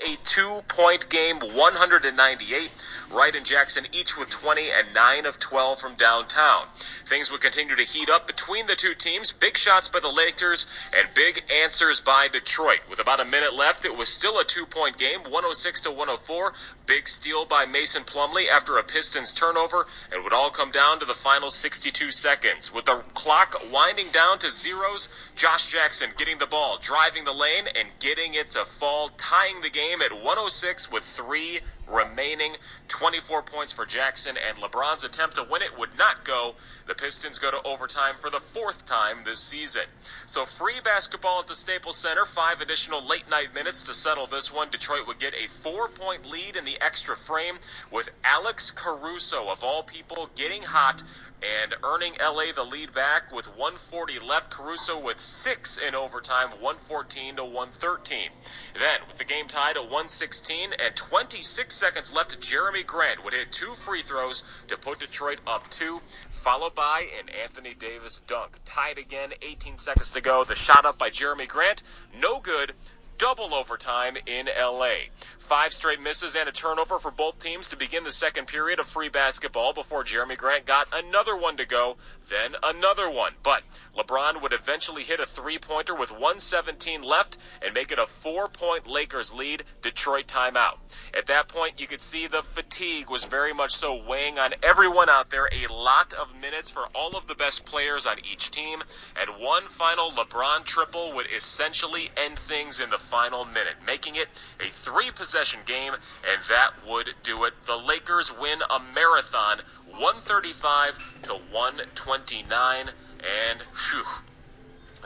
a 2-point game, 198. Wright and Jackson each with 20 and 9 of 12 from downtown. Things would continue to heat up between the two teams. Big shots by the Lakers and big answers by Detroit. With about a minute left, it was still a 2-point game, 106-104. Big steal by Mason Plumlee after a Pistons turnover. It would all come down to the final 62 seconds. With the clock winding down to zeros, Josh Jackson getting the ball, driving the lane, and getting it to fall, tying the game at 106 with 3 remaining. 24 points for Jackson, and LeBron's attempt to win it would not go. The Pistons go to overtime for the 4th time this season. So free basketball at the Staples Center, 5 additional late-night minutes to settle this one. Detroit would get a 4-point lead in the extra frame with Alex Caruso, of all people, getting hot and earning LA the lead back with 140 left. Caruso with 6 in overtime, 114-113. Then, with the game tied at 116 and 26 seconds left, Jeremy Grant would hit 2 free throws to put Detroit up 2, followed by an Anthony Davis dunk. Tied again, 18 seconds to go. The shot up by Jeremy Grant, no good. Double overtime in LA. 5 straight misses and a turnover for both teams to begin the second period of free basketball before Jeremy Grant got another one to go, then another one. But LeBron would eventually hit a 3-pointer with 1:17 left and make it a 4-point Lakers lead. Detroit timeout. At that point, you could see the fatigue was very much so weighing on everyone out there. A lot of minutes for all of the best players on each team, and one final LeBron triple would essentially end things in the final minute, making it a 3-possession game, and that would do it. The Lakers win a marathon, 135-129, and phew,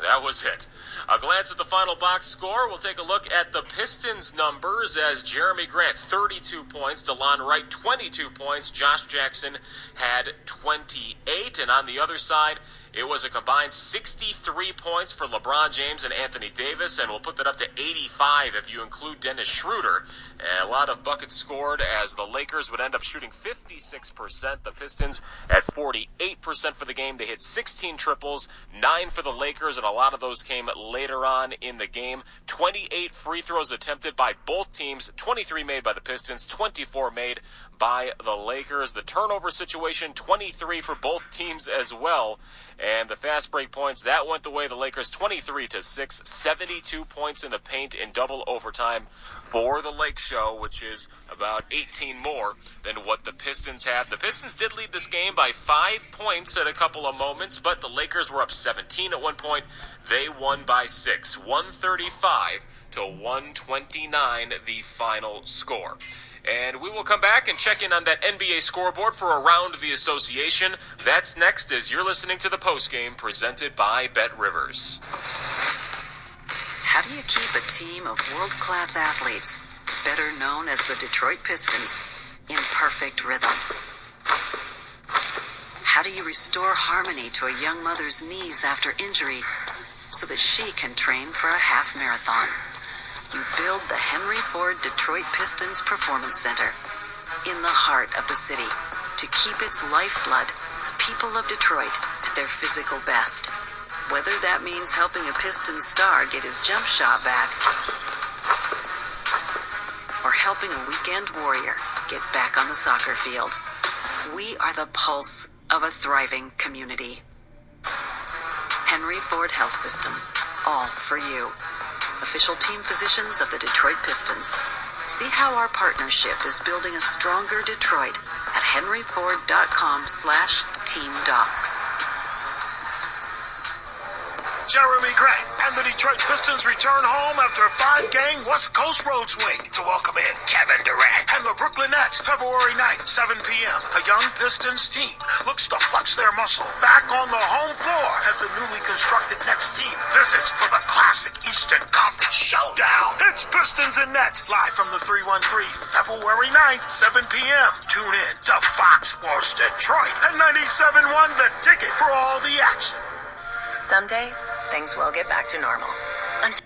that was it. A glance at the final box score. We'll take a look at the Pistons numbers as Jeremy Grant, 32 points. DeLon Wright, 22 points. Josh Jackson had 28. And on the other side, it was a combined 63 points for LeBron James and Anthony Davis, and we'll put that up to 85 if you include Dennis Schroeder. And a lot of buckets scored as the Lakers would end up shooting 56%. The Pistons at 48% for the game. They hit 16 triples, 9 for the Lakers, and a lot of those came later on in the game. 28 free throws attempted by both teams, 23 made by the Pistons, 24 made by the Lakers. The turnover situation, 23 for both teams as well. And the fast break points, that went the way of the Lakers, 23-6, 72 points in the paint in double overtime for the Lake Show, which is about 18 more than what the Pistons had. The Pistons did lead this game by 5 points at a couple of moments, but the Lakers were up 17 at one point. They won by 6, 135-129, the final score. And we will come back and check in on that NBA scoreboard for Around the Association. That's next as you're listening to the postgame presented by Bet Rivers. How do you keep a team of world-class athletes, better known as the Detroit Pistons, in perfect rhythm? How do you restore harmony to a young mother's knees after injury so that she can train for a half marathon? You build the Henry Ford Detroit Pistons Performance Center in the heart of the city to keep its lifeblood, the people of Detroit, at their physical best. Whether that means helping a Pistons star get his jump shot back or helping a weekend warrior get back on the soccer field, we are the pulse of a thriving community. Henry Ford Health System, all for you. Official team physicians of the Detroit Pistons. See how our partnership is building a stronger Detroit at henryford.com/teamdocs. Jeremy Grant and the Detroit Pistons return home after a 5-game West Coast road swing to welcome in Kevin Durant and the Brooklyn Nets February 9th, 7 p.m. A young Pistons team looks to flex their muscle back on the home floor as the newly constructed Nets team visits for the classic Eastern Conference Showdown. It's Pistons and Nets live from the 313 February 9th, 7 p.m. Tune in to Fox Sports Detroit at 97.1 The Ticket for all the action. Someday, things will get back to normal. Until